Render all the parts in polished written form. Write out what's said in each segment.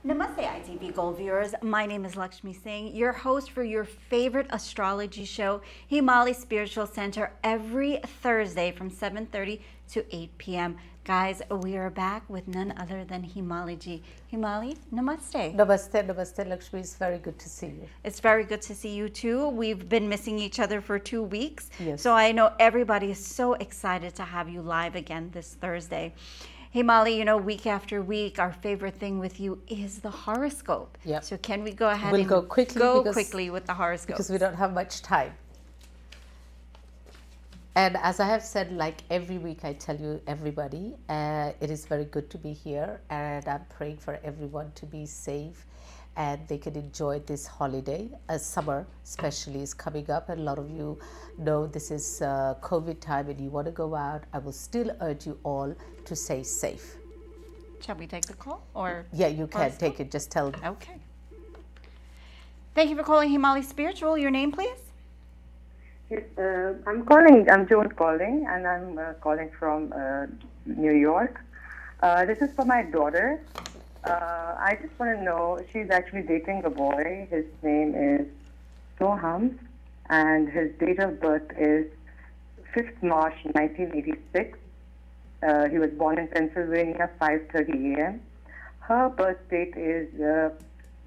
Namaste ITV Gold viewers, my name is Lakshmi Singh, your host for your favorite astrology show, Himali Spiritual Center, every Thursday from 7:30 to 8 p.m. Guys, we are back with none other than Himali ji. Himali, namaste. Namaste, namaste Lakshmi, it's very good to see you. It's very good to see you too. We've been missing each other for 2 weeks. Yes. So I know everybody is so excited to have you live again this Thursday. Himali, you know, week after week, our favorite thing with you is the horoscope. Yep. So can we go ahead We'll and go quickly quickly with the horoscope? Because we don't have much time. And as I have said, like every week I tell you everybody, it is very good to be here, and I'm praying for everyone to be safe and they can enjoy this holiday. Summer especially is coming up, and a lot of you know this is COVID time and you want to go out. I will still urge you all to stay safe. Shall we take the call? Or Yeah, you can horoscope? take it, just tell me. Okay. Thank you for calling Himali Spiritual. Your name, please? Yes, I'm Joan calling, and I'm calling from New York. This is for my daughter. I just want to know, she's actually dating a boy. His name is Soham, and his date of birth is 5th March 1986. He was born in Pennsylvania, 5:30 a.m. Her birth date is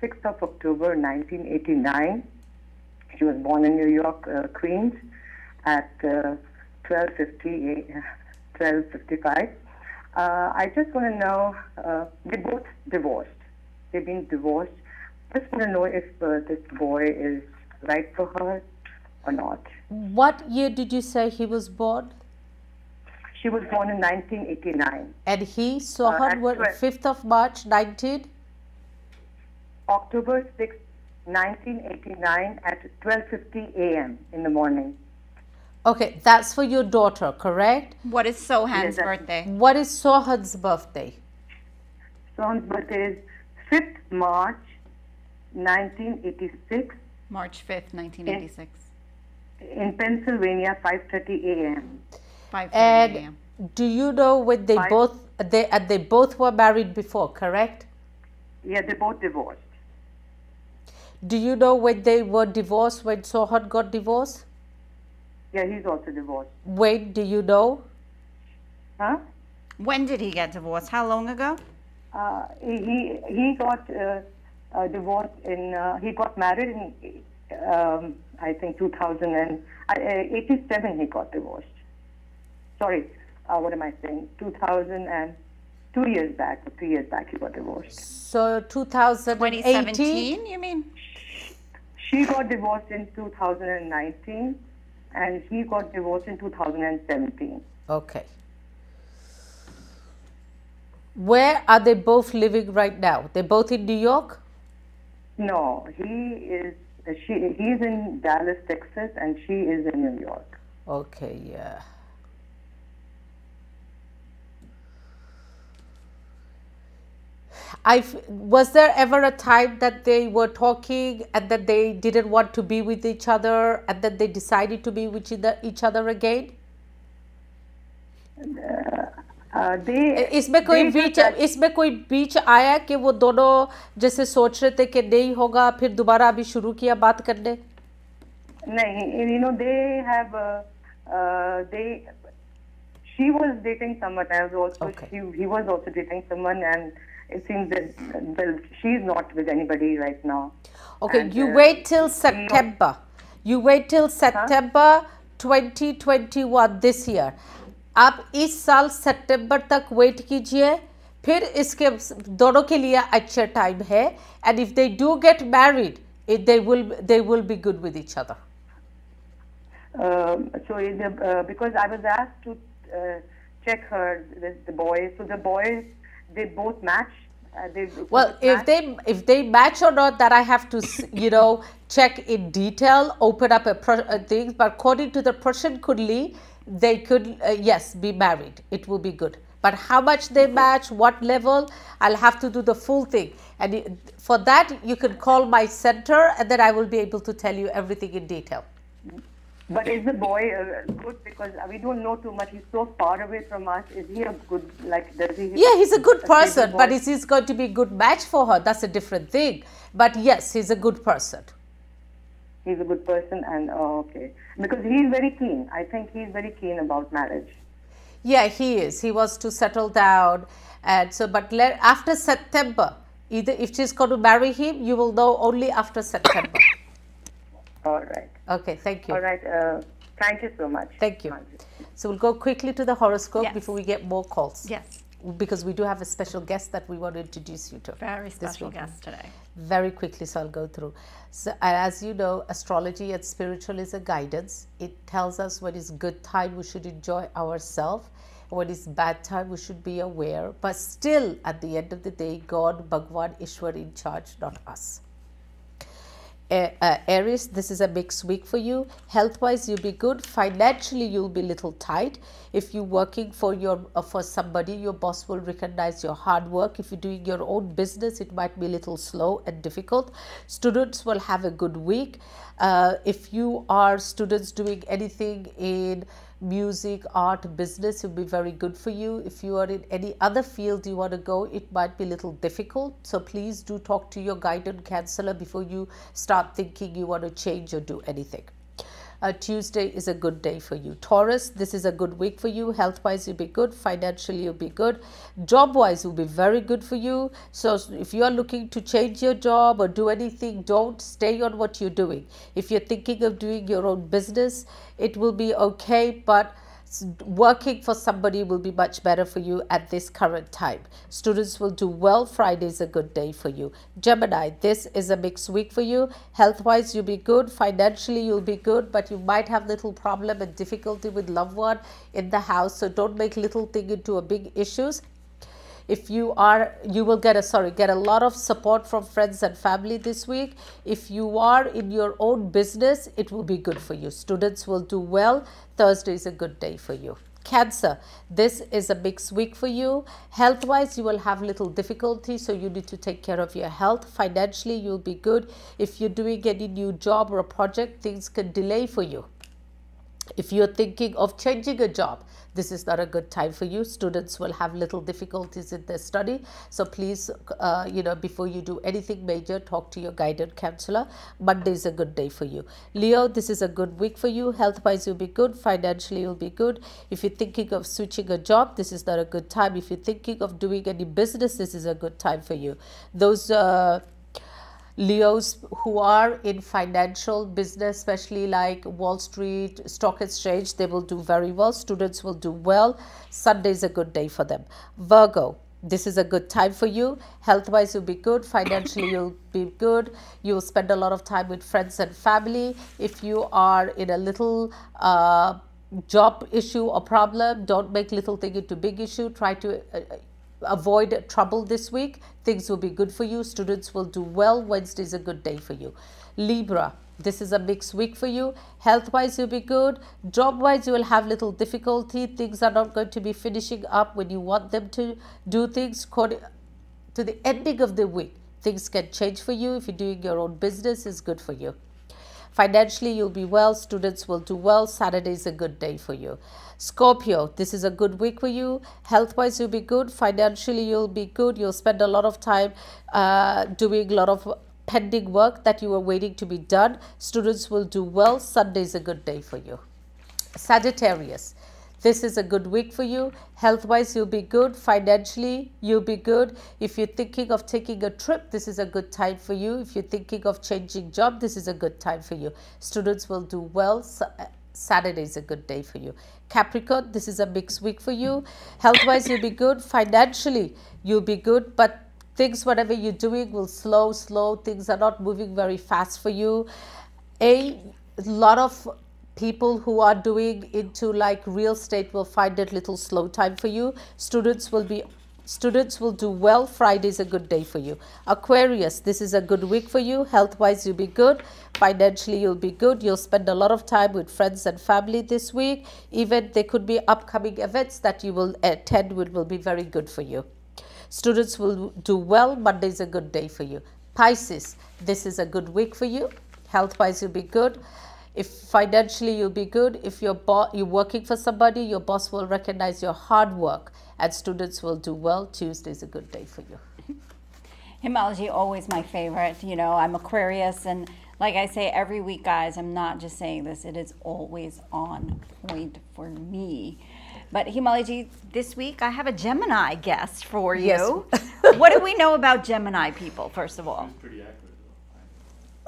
6th of October 1989. She was born in New York, Queens, at 12:55. I just want to know, they're both divorced. They've been divorced. Just want to know if this boy is right for her or not. What year did you say he was born? She was born in 1989. And he saw her at what, 12. 5th of March 19? October 6th, 1989 at 12:50 a.m. in the morning. Okay, that's for your daughter, correct? What is Sohan's that's- birthday? What is Sohan's birthday? Son's birthday is 5th March 1986 March 5th, 1986. in Pennsylvania, 5:30 a.m. 5:30 And a.m. do you know when they Five. both were married before, correct? Yeah, they both divorced. Do you know when they were divorced, when Sohan got divorced? Yeah, he's also divorced. When do you know? Huh? When did he get divorced? How long ago? He got divorced in. He got married in. I think 1987. He got divorced. Sorry, what am I saying? 2002 years back, or 3 years back, he got divorced. So 2018? 2017, you mean? She got divorced in 2019, and he got divorced in 2017. Okay. Where are they both living right now? They're both in New York? No, he's in Dallas, Texas, and she is in New York. Okay, yeah. Was there ever a time that they were talking and that they didn't want to be with each other and that they decided to be with each other again? इसमें कोई बीच आया कि वो दोनों जैसे सोच रहे थे कि नहीं होगा फिर दोबारा अभी शुरू किया बात करने? नहीं, you know, she was dating someone else also. Okay. He was also dating someone, and it seems that she's not with anybody right now. Okay, And, you wait till September. You wait till September 2021 this year. आप इस साल सितंबर तक wait कीजिए, फिर इसके दोनों के लिए अच्छा टाइम है. And if they do get married, they will be good with each other. Because I was asked to check the boys. So the boys, they both match. Well, if they match or not, that I have to check in detail, open up a thing. But according to the Persian Kundli, they could yes be married. It will be good. But how much they match, what level, I'll have to do the full thing. And for that, you can call my center, and then I will be able to tell you everything in detail. But is the boy good? Because we don't know too much. He's so far away from us. Is he a good, like, does he? Yeah, he's a good stable person, boy? but is he going to be a good match for her? That's a different thing. But yes, he's a good person. He's a good person, and okay. Because he's very keen. I think he's very keen about marriage. Yeah, he is. He wants to settle down. And so, but after September, either if she's going to marry him, you will know only after September. All right. Okay, thank you. All right. Thank you so much. Thank you. So we'll go quickly to the horoscope Yes. before we get more calls. Yes, Because we do have a special guest that we want to introduce you to. very this special week. guest today. Very quickly, so I'll go through. So as you know, astrology and spiritual is a guidance. It tells us when is good time we should enjoy ourselves, when is bad time we should be aware. But still, at the end of the day, God, Bhagwan, Ishwar in charge, not us. Aries, this is a mixed week for you. Health-wise, you'll be good. Financially, you'll be a little tight. If you're working for for somebody, your boss will recognize your hard work. If you're doing your own business, it might be a little slow and difficult. Students will have a good week. If you are students doing anything in music, art, business, it will be very good for you. If you are in any other field you want to go, it might be a little difficult. So please do talk to your guidance counselor before you start thinking you want to change or do anything. Tuesday is a good day for you. Taurus, this is a good week for you. Health-wise, you'll be good. Financially, you'll be good. Job-wise, will be very good for you. So if you are looking to change your job or do anything, don't stay on what you're doing. If you're thinking of doing your own business, it will be okay, but working for somebody will be much better for you at this current time. Students will do well. Friday is a good day for you. Gemini, this is a mixed week for you. Health-wise, you'll be good. Financially, you'll be good, but you might have little problem and difficulty with loved one in the house. So don't make little thing into a big issues. If you are, you will get a lot of support from friends and family this week. If you are in your own business, it will be good for you. Students will do well. Thursday is a good day for you. Cancer, this is a mixed week for you. Health-wise, you will have little difficulty, so you need to take care of your health. Financially, you'll be good. If you're doing any new job or a project, things can delay for you. If you're thinking of changing a job, this is not a good time for you. Students will have little difficulties in their study. So please, before you do anything major, talk to your guidance counselor. Monday is a good day for you. Leo, this is a good week for you. Health-wise, you'll be good. Financially, you'll be good. If you're thinking of switching a job, this is not a good time. If you're thinking of doing any business, this is a good time for you. Those Leos who are in financial business, especially like Wall Street, stock exchange, they will do very well. Students will do well. Sunday is a good day for them. Virgo, this is a good time for you. Health-wise, you'll be good. Financially, you'll be good. You'll spend a lot of time with friends and family. If you are in a little job issue or problem, don't make little thing into big issue. Try to avoid trouble this week. Things will be good for you. Students will do well. Wednesday is a good day for you. Libra, this is a mixed week for you. Health-wise, you'll be good. Job-wise, you will have little difficulty. Things are not going to be finishing up when you want them to do things. To the ending of the week, things can change for you. If you're doing your own business, it's good for you. Financially, you'll be well. Students will do well. Saturday is a good day for you. Scorpio, this is a good week for you. Health-wise, you'll be good. Financially, you'll be good. You'll spend a lot of time doing a lot of pending work that you are waiting to be done. Students will do well. Sunday is a good day for you. Sagittarius, this is a good week for you. Health-wise, you'll be good. Financially, you'll be good. If you're thinking of taking a trip, this is a good time for you. If you're thinking of changing job, this is a good time for you. Students will do well. Saturday is a good day for you. Capricorn, this is a mixed week for you. Health-wise, you'll be good. Financially, you'll be good. But things, whatever you're doing, will slow. Things are not moving very fast for you. A lot of people who are doing into like real estate will find it little slow time for you. Students will do well. Friday is a good day for you. Aquarius, this is a good week for you. Health-wise, you'll be good. Financially, you'll be good. You'll spend a lot of time with friends and family this week. Even there could be upcoming events that you will attend, which will be very good for you. Students will do well. Monday is a good day for you. Pisces, this is a good week for you. Health-wise, you'll be good. If financially you'll be good, if you're working for somebody, your boss will recognize your hard work and students will do well. Tuesday is a good day for you. Himali, always my favorite. You know, I'm Aquarius, and like I say every week, guys, I'm not just saying this, it is always on point for me. But Himali, this week I have a Gemini guest for you. Yes. What do we know about Gemini people, first of all? Pretty accurate.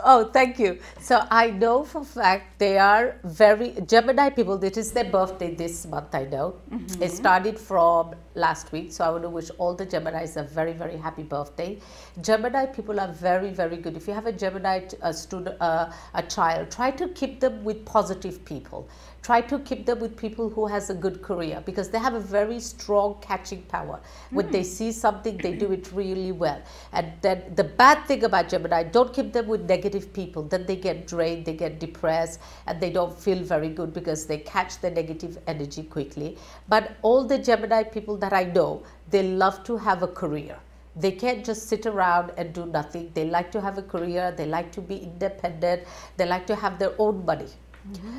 Oh, thank you. So I know for a fact they are very, Gemini people, it is their birthday this month, I know. It started from last week, so I want to wish all the Geminis a very, very happy birthday. Gemini people are very, very good. If you have a Gemini student, a child, try to keep them with positive people. Try to keep them with people who has a good career, because they have a very strong catching power. When they see something, they do it really well. And then the bad thing about Gemini, don't keep them with negative people. Then they get drained, they get depressed, and they don't feel very good because they catch the negative energy quickly. But all the Gemini people that I know, they love to have a career. They can't just sit around and do nothing. They like to have a career. They like to be independent. They like to have their own money.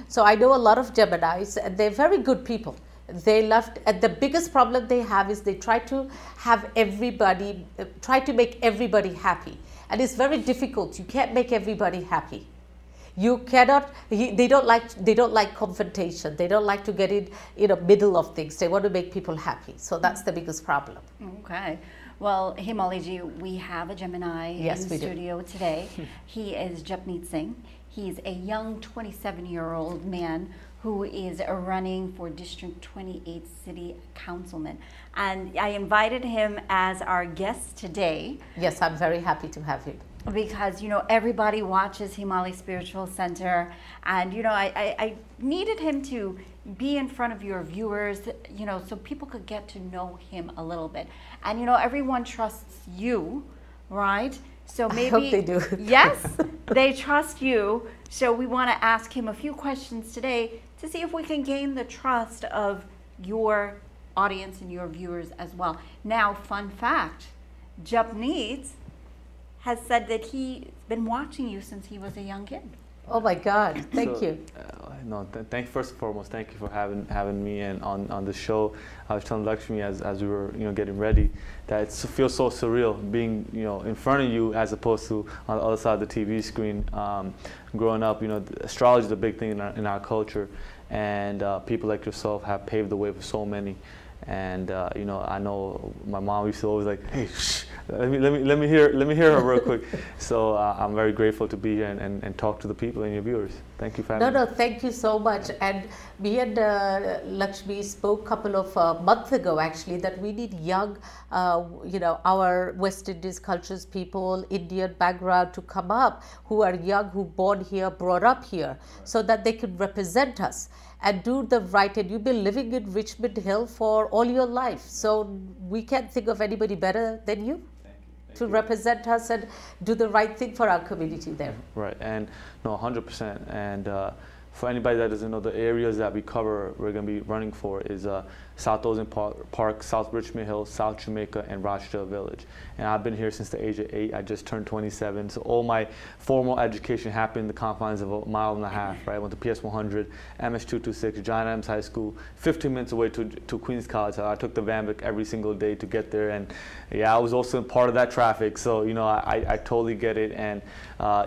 So I know a lot of Geminis, and they're very good people. They love, and the biggest problem they have is they try to have everybody, try to make everybody happy. And it's very difficult. You can't make everybody happy. You cannot, they don't like confrontation. They don't like to get in the middle of things. They want to make people happy. So that's the biggest problem. Okay. Well, Himali, we have a Gemini in the studio today. He is Janpeet Singh. He's a young 27-year-old man who is running for District 28 City Councilman. And I invited him as our guest today. Yes, I'm very happy to have him. Because, you know, everybody watches Himali Spiritual Center. And, you know, I needed him to be in front of your viewers, you know, so people could get to know him a little bit. And, you know, everyone trusts you, right? So maybe, I hope they do. Yes, they trust you. So we want to ask him a few questions today to see if we can gain the trust of your audience and your viewers as well. Now, fun fact, Janpeet has said that he's been watching you since he was a young kid. Oh my God! Thank you. No, first and foremost, thank you for having me and on the show. I was telling Lakshmi as we were getting ready that it feels so surreal being in front of you as opposed to on the other side of the TV screen. Growing up, astrology is a big thing in our culture, and people like yourself have paved the way for so many. And I know my mom used to always like, hey, shh, let me hear her real quick. So I'm very grateful to be here and talk to the people and your viewers. Thank you for having me. No, thank you so much. And me and Lakshmi spoke a couple of months ago actually that we need young, our West Indies cultures people, Indian background to come up who are young, who born here, brought up here, so that they can represent us and do the right. And you've been living in Richmond Hill for all your life, so we can't think of anybody better than you to represent us and do the right thing for our community there. Right, and no, 100%. And for anybody that doesn't know, the areas that we cover, we're going to be running for is South Ocean Park, South Richmond Hill, South Jamaica, and Rochdale Village. And I've been here since the age of 8. I just turned 27. So all my formal education happened in the confines of a mile and a half, right? I went to PS 100, MS 226, John Adams High School, 15 minutes away to Queens College. So I took the Vanvic every single day to get there. And yeah, I was also part of that traffic. So, I totally get it. And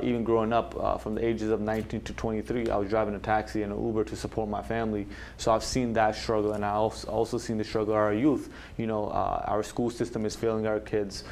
even growing up from the ages of 19 to 23, I was driving a taxi and an Uber to support my family. So I've seen that struggle, and I also seen the struggle of our youth. Our school system is failing our kids.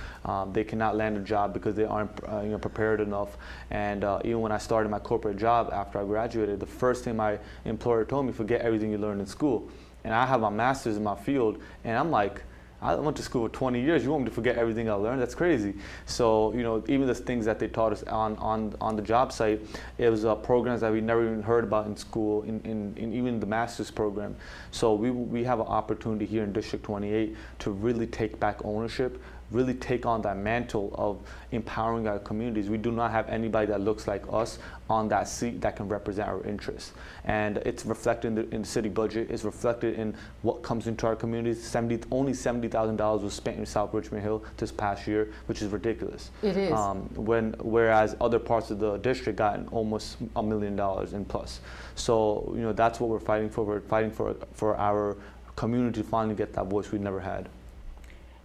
They cannot land a job because they aren't prepared enough. And even when I started my corporate job after I graduated, the first thing my employer told me, forget everything you learned in school. And I have my master's in my field, and I'm like, I went to school for 20 years. You want me to forget everything I learned? That's crazy. So, even the things that they taught us on the job site, it was programs that we never even heard about in school, in even the master's program. So we have an opportunity here in District 28 to really take back ownership really take on that mantle of empowering our communities. We do not have anybody that looks like us on that seat that can represent our interests. And it's reflected in the city budget. It's reflected in what comes into our communities. Only $70,000 was spent in South Richmond Hill this past year, which is ridiculous. It is. Whereas other parts of the district got almost $1 million and plus. So, you know, that's what we're fighting for. We're fighting for our community to finally get that voice we never had.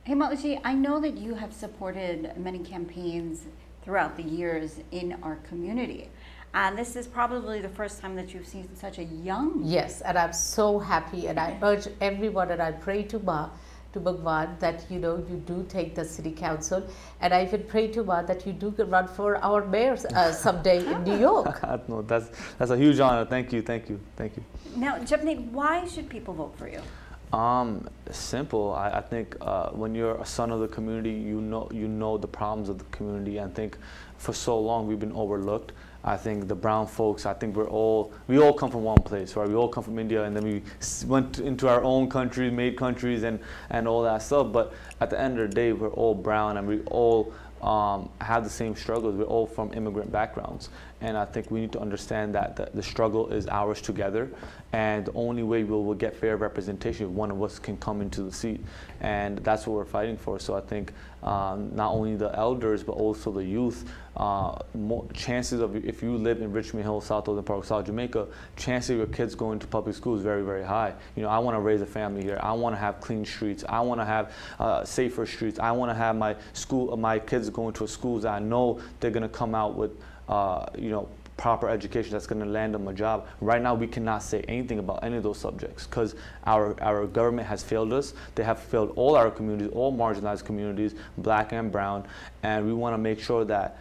Himali, I know that you have supported many campaigns throughout the years in our community. And this is probably the first time that you've seen such a young... Yes, and I'm so happy, and I urge everyone, and I pray to Bhagwan that, you know, you do take the city council, and I even pray to Ma that you do run for our mayor someday in New York. No, that's a huge honor. Thank you, thank you, thank you. Now, Janpeet, why should people vote for you? Simple. I think when you're a son of the community, you know the problems of the community. I think for so long we've been overlooked. I think the brown folks, I think we all come from one place, right? We all come from India, and then we went into our own countries, made countries, and all that stuff. But at the end of the day, we're all brown, and we all have the same struggles. We're all from immigrant backgrounds. And I think we need to understand that the struggle is ours together. And the only way we'll get fair representation if one of us can come into the seat. And that's what we're fighting for. So I think not only the elders, but also the youth, more chances of, if you live in Richmond Hill, South Oakland Park, South Jamaica, chances of your kids going to public school is very, very high. You know, I want to raise a family here. I want to have clean streets. I want to have safer streets. I want to have my kids going to schools that I know they're going to come out with, you know, proper education that's going to land them a job. Right now, we cannot say anything about any of those subjects because our government has failed us. They have failed all our communities, all marginalized communities, black and brown, and we want to make sure that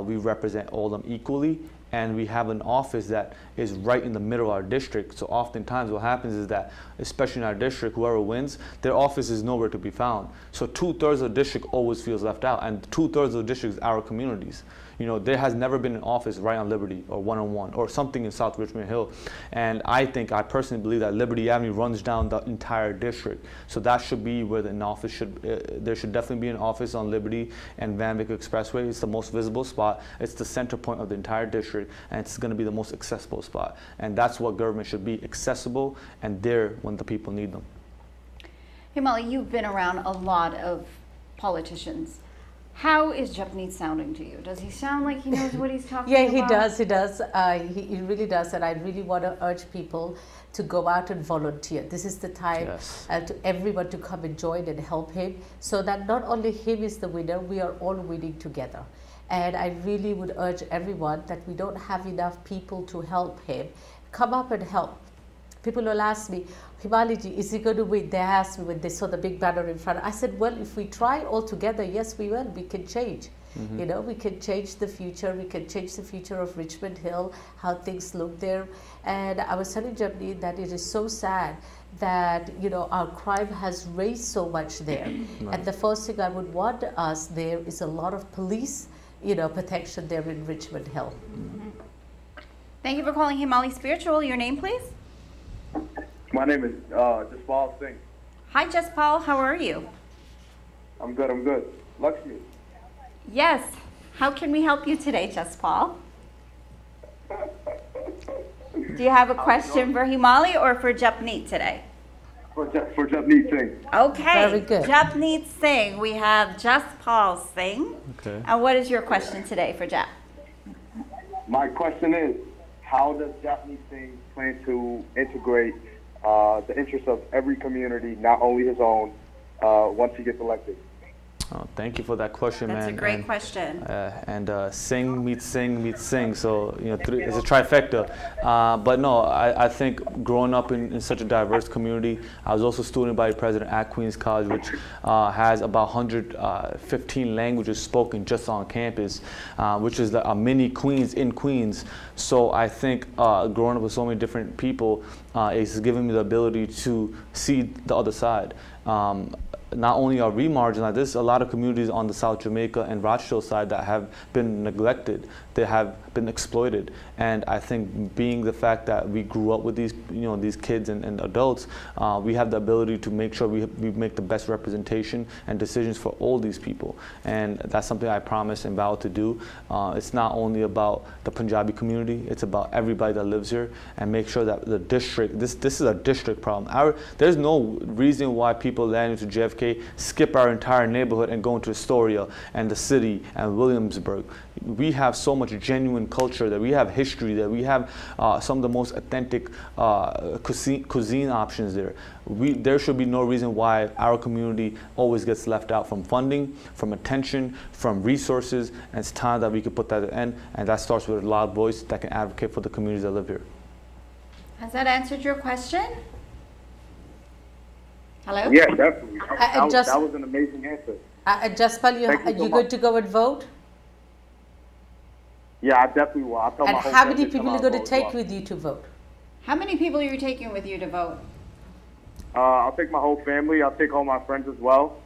we represent all of them equally, and we have an office that is right in the middle of our district. So oftentimes what happens is that, especially in our district, whoever wins, their office is nowhere to be found. So 2/3 of the district always feels left out, and 2/3 of the district is our communities. You know, there has never been an office right on Liberty or 101 or something in South Richmond Hill. And I personally believe that Liberty Avenue runs down the entire district. So that should be where the office should, there should definitely be an office on Liberty and Van Wyck Expressway. It's the most visible spot. It's the center point of the entire district, and it's going to be the most accessible spot. And that's what government should be, accessible and there when the people need them. Himali, you've been around a lot of politicians. How is Janpeet sounding to you? Does he sound like he knows what he's talking about? Yeah, he does. He really does. And I really want to urge people to go out and volunteer. This is the time to everyone to come and join and help him, so that not only him is the winner, we are all winning together. And I really would urge everyone that we don't have enough people to help him. Come up and help. People will ask me, Himali, is he going to win? They asked me when they saw the big banner in front. I said, well, if we try all together, yes, we will. We can change. You know, we can change the future. We can change the future of Richmond Hill, how things look there. And I was telling Janpeet that it is so sad that, you know, our crime has raised so much there. And the first thing I would want us there is a lot of police, you know, protection there in Richmond Hill. Thank you for calling Himali Spiritual. Your name, please? My name is Janpeet Singh. Hi, Jaspal. How are you? I'm good, I'm good. Lakshmi. Yes. How can we help you today, Jaspal? Do you have a question for Himali or for Janpeet today? For Janpeet Singh. Okay. Very good. Janpeet Singh. We have Jaspal Singh. Okay. And what is your question today for Jap? My question is, how does Janpeet Singh plan to integrate the interests of every community, not only his own, once he gets elected? Oh, thank you for that question, man. That's a great question. Singh meets Singh meets Singh, so you know it's a trifecta. But no, I think growing up in such a diverse community, I was also student body president at Queens College, which has about 115 languages spoken just on campus, which is a mini Queens in Queens. So I think growing up with so many different people is giving me the ability to see the other side. not only are we marginalized, there's a lot of communities on the South Jamaica and Rochdale side that have been neglected. They have been exploited. And I think being the fact that we grew up with these, these kids and adults, we have the ability to make sure we make the best representation and decisions for all these people. And that's something I promise and vow to do. It's not only about the Punjabi community, it's about everybody that lives here, and make sure that the district, this is a district problem. There's no reason why people land into JFK, skip our entire neighborhood and go into Astoria and the city and Williamsburg. We have so much genuine culture, that we have history, that we have some of the most authentic cuisine options there. There should be no reason why our community always gets left out from funding, from attention, from resources, and it's time that we could put that at the end, and that starts with a loud voice that can advocate for the communities that live here. Has that answered your question? Hello? Yeah, definitely. That was an amazing answer. Jaspal, you good to go and vote? Yeah, I definitely will. I'll tell and my whole how many family people are going to take with you to vote? How many people are you taking with you to vote? I'll take my whole family. I'll take all my friends as well.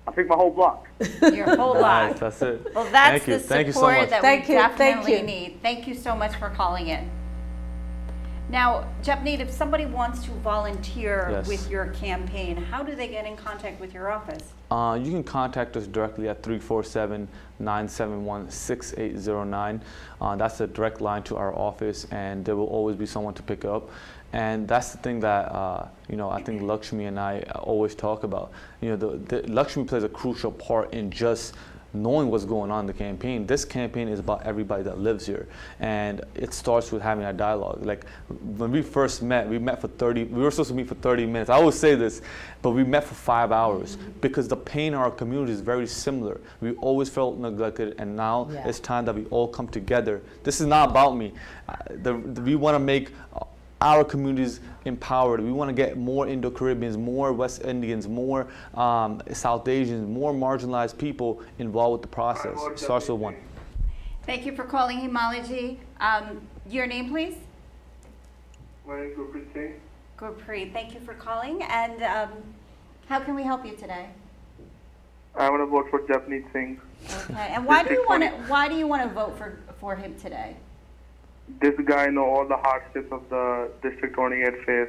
I'll take my whole block. Your whole block. Nice, that's it. Well, that's the Thank you so support much. that we definitely need. Thank you so much for calling in. Now, Janpeet, if somebody wants to volunteer with your campaign, how do they get in contact with your office? You can contact us directly at 347-971-6809. That's a direct line to our office, and there will always be someone to pick up. And that's the thing that I think Lakshmi and I always talk about. Lakshmi plays a crucial part in just knowing what's going on in the campaign. This campaign is about everybody that lives here, and it starts with having a dialogue. Like when we first met, we were supposed to meet for 30 minutes. I always say this, but we met for 5 hours because the pain in our community is very similar. We always felt neglected, and now it's time that we all come together. This is not about me. We want to make our communities empowered. We want to get more Indo-Caribbeans, more West Indians, more South Asians, more marginalized people involved with the process. It starts with one. Thank you for calling, Himali. Your name, please? My name is Janpeet Singh. Gurpreet, thank you for calling. And how can we help you today? I want to vote for Janpeet Singh. Okay. And why do you want to vote for him today? This guy knows all the hardships of the District 28 face.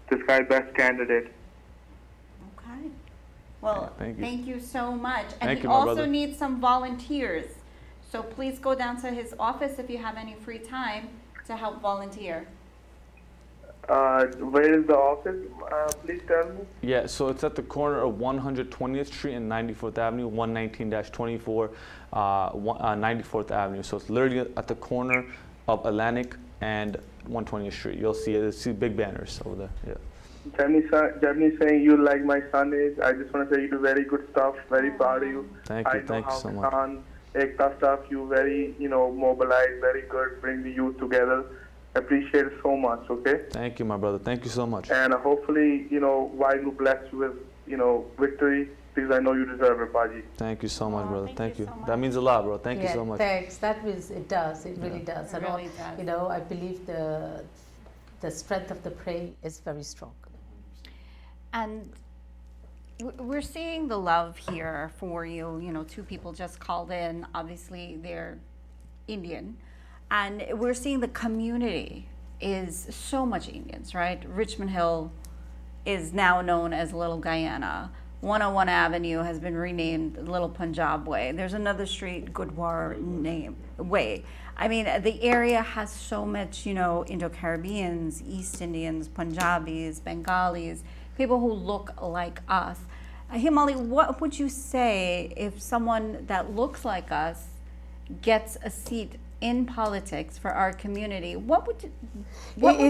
This guy best candidate. Okay. Well, thank you so much. And he my also brother. needs some volunteers. So please go down to his office if you have any free time to help volunteer. Where is the office? Please tell me. Yeah, so it's at the corner of 120th Street and 94th Avenue, 119-24, 94th Avenue. So it's literally at the corner of Atlantic and 120th Street. You'll see it. You'll see big banners over there. Yeah. Janpeet saying you like my son is. I just want to say you do very good stuff. Very proud of you. Thank you so much. Ekta stuff, you very, mobilize, very good, bring the youth together. Appreciate it so much, okay? Thank you, my brother. Thank you so much. And hopefully, while you bless you with, victory, because I know you deserve it, Baji. Thank you so much, brother. Thank you. So much. That means a lot, bro. Thank you so much. Thanks. That means it does. It really does. It really does. I believe the strength of the prayer is very strong. And we're seeing the love here for you. 2 people just called in. Obviously, they're Indian. And we're seeing the community is so much Indians, right? Richmond Hill is now known as Little Guyana. 101 Avenue has been renamed Little Punjab Way. There's another street, Gurdwara Way. I mean, the area has so much, Indo-Caribbeans, East Indians, Punjabis, Bengalis, people who look like us. Himali, what would you say if someone that looks like us gets a seat in politics for our community? What would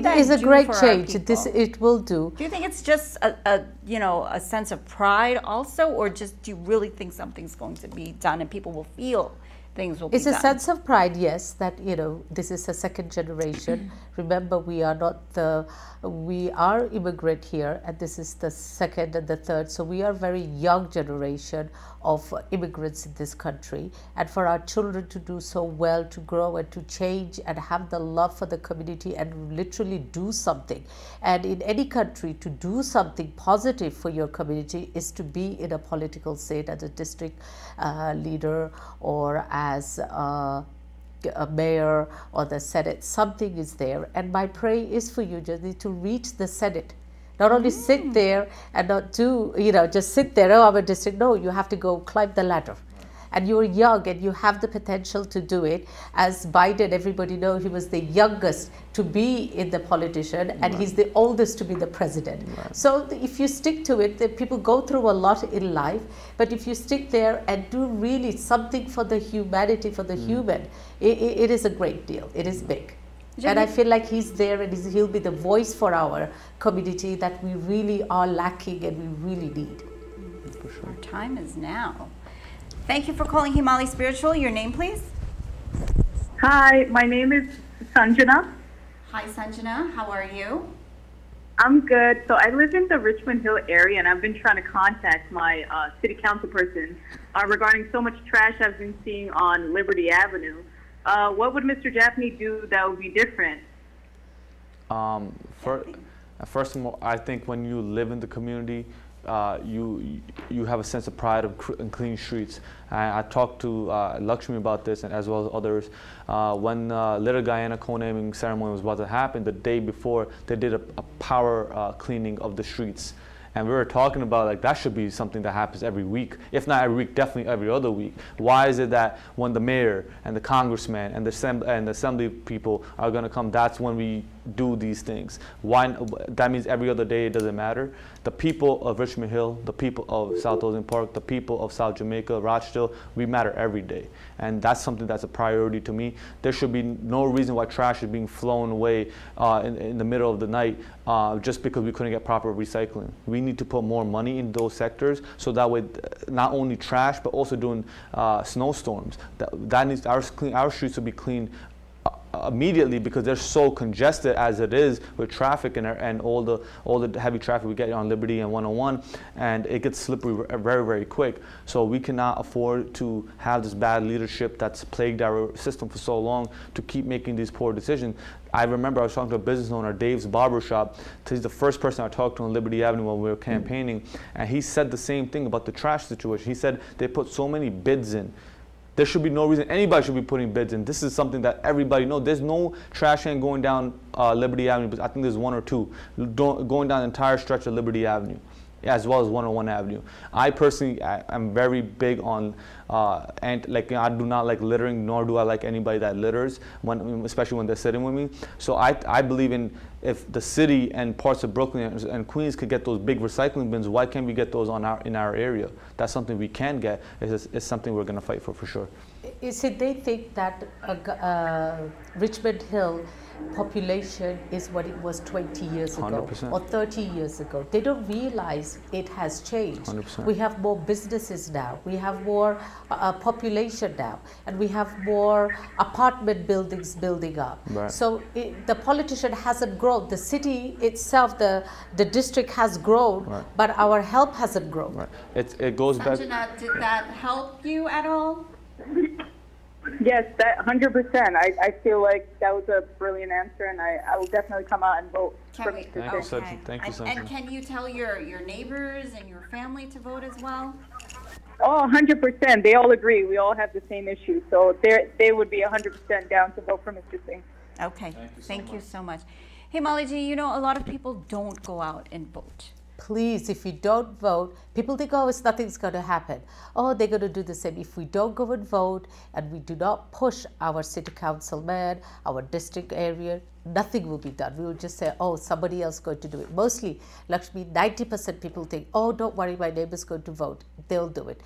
that is a do great for change. our people? It will do. Do you think it's just a sense of pride also, or just do you really think something's going to be done and people will feel things will be It's done. a sense of pride, yes, that, you know, this is a second generation. Remember, we are immigrant here, and this is the second and the third. So we are very young generation of immigrants in this country. And for our children to do so well, to grow and to change and have the love for the community and literally do something. And in any country, to do something positive for your community is to be in a political seat as a district leader or as a mayor or the Senate. Something is there, and my prayer is for you, Jyoti, to reach the Senate. Not only sit there and not do, you know, just sit there, oh, I'm a district. No, you have to go climb the ladder. And you're young and you have the potential to do it. As Biden, everybody knows he was the youngest to be in the politician, and he's the oldest to be the president. So if you stick to it, the people go through a lot in life, but if you stick there and do really something for the humanity, for the human, it is a great deal. It is big. And I feel like he's there and he'll be the voice for our community that we really are lacking and we really need. For sure. Our time is now. Thank you for calling Himali Spiritual. Your name, please? Hi, my name is Sanjana. Hi, Sanjana. How are you? I'm good. So I live in the Richmond Hill area, and I've been trying to contact my city council person regarding so much trash I've been seeing on Liberty Avenue. What would Mr. Jaffney do that would be different? First of all, I think when you live in the community, you have a sense of pride and clean streets. I talked to Lakshmi about this, and as well as others. When Little Guyana co-naming ceremony was about to happen, the day before, they did a power cleaning of the streets. And we were talking about, like, that should be something that happens every week. If not every week, definitely every other week. Why is it that when the mayor and the congressman and the assembly people are going to come, that's when we do these things? Why? That means every other day it doesn't matter. The people of Richmond Hill, the people of South Ocean Park, the people of South Jamaica, Rochdale, we matter every day. And that's something that's a priority to me. There should be no reason why trash is being flown away in the middle of the night just because we couldn't get proper recycling. We need to put more money in those sectors so that way not only trash but also doing snowstorms. That needs our streets to be cleaned immediately, because they're so congested as it is with traffic and all the heavy traffic we get on Liberty and 101, and it gets slippery very, very quick. So we cannot afford to have this bad leadership that's plagued our system for so long to keep making these poor decisions. I remember I was talking to a business owner, Dave's Barbershop. He's the first person I talked to on Liberty Avenue when we were campaigning, and he said the same thing about the trash situation. He said they put so many bids in. There should be no reason anybody should be putting bids in. This is something that everybody knows. There's no trash can going down Liberty Avenue, but I think there's one or two going down the entire stretch of Liberty Avenue, as well as 101 Avenue. I personally am very big on, and like, I do not like littering, nor do I like anybody that litters, especially when they're sitting with me. So I believe in, if the city and parts of Brooklyn and Queens could get those big recycling bins, why can't we get those in our area? That's something we can get. It's something we're going to fight for sure. You see, they think that Richmond Hill population is what it was 20 years ago 100%. or 30 years ago. They don't realize it has changed. 100%. We have more businesses now. We have more population now. And we have more apartment buildings building up. Right. So the politician hasn't grown. The city itself, the district has grown, right, but our help hasn't grown. Right. It goes back. Sanjana, did that help you at all? Yes, that 100%. I feel like that was a brilliant answer, and I will definitely come out and vote for Mr. Thank you, Singh. Sanjana. Thank you, And Sanjana. can you tell your neighbors and your family to vote as well? Oh, 100%. They all agree. We all have the same issue. So they would be 100% down to vote for Mr. Singh. Okay, thank you so much. Hey, Molly G, you know, a lot of people don't go out and vote. Please, if you don't vote, people think, oh, nothing's going to happen. Oh, they're going to do the same. If we don't go and vote and we do not push our city councilman, our district area, nothing will be done. We will just say, oh, somebody else is going to do it. Mostly, Lakshmi, 90% people think, oh, don't worry, my neighbor's going to vote. They'll do it.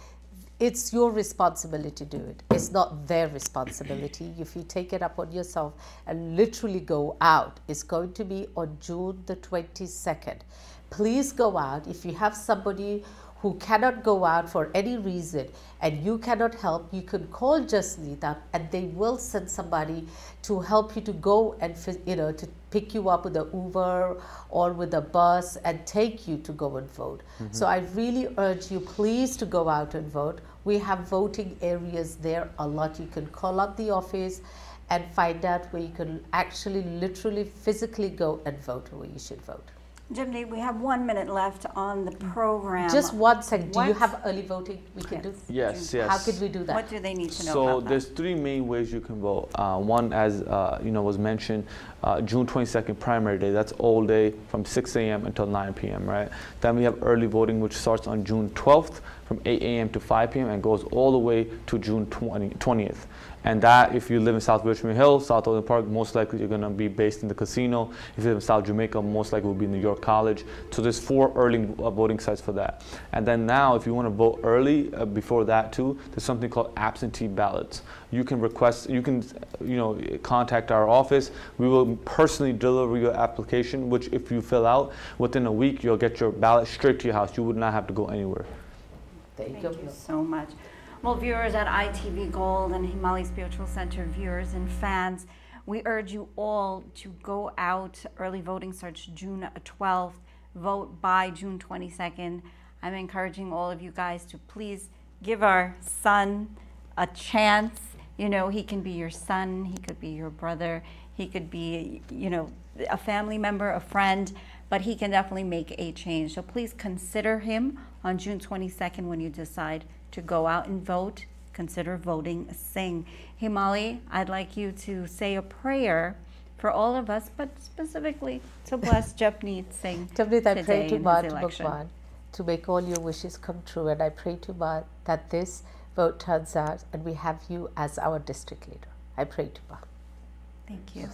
It's your responsibility to do it. It's not their responsibility. If you take it up on yourself and literally go out, it's going to be on June the 22nd. Please go out. If you have somebody who cannot go out for any reason and you cannot help, you can call Jasneet up and they will send somebody to help you to go and, you know, to pick you up with an Uber or with a bus and take you to go and vote. So I really urge you, please, to go out and vote. We have voting areas there a lot. You can call up the office and find out where you can actually literally physically go and vote where you should vote. Janpeet, we have 1 minute left on the program. Just 1 second. Do you What- have early voting we can do? Yes, yes. How could we do that? What do they need to know So about that? there's 3 main ways you can vote. One, as you know, was mentioned, June 22nd, primary day. That's all day from 6 a.m. until 9 p.m. Right. Then we have early voting, which starts on June 12th from 8 a.m. to 5 p.m. and goes all the way to June 20th. And that, if you live in South Richmond Hill, South Oakland Park, most likely you're going to be based in the casino. If you live in South Jamaica, most likely will be New York College. So there's 4 early voting sites for that. And then now, if you want to vote early, before that too, there's something called absentee ballots. You can request, you can, you know, contact our office. We will personally deliver your application, which if you fill out, within a week, you'll get your ballot straight to your house. You would not have to go anywhere. Thank you so much. Well, viewers at ITV Gold and Himali Spiritual Center, viewers and fans, we urge you all to go out. Early voting starts June 12th. Vote by June 22nd. I'm encouraging all of you guys to please give our son a chance. You know, he can be your son, he could be your brother, he could be, you know, a family member, a friend, but he can definitely make a change. So please consider him on June 22nd when you decide to go out and vote. Consider voting Singh. Himali, I'd like you to say a prayer for all of us, but specifically to bless Janpeet Singh Janpeet, I pray today to in God, his election. Bhagwan, to make all your wishes come true, and I pray to God that this vote turns out and we have you as our district leader. I pray to God. Thank you.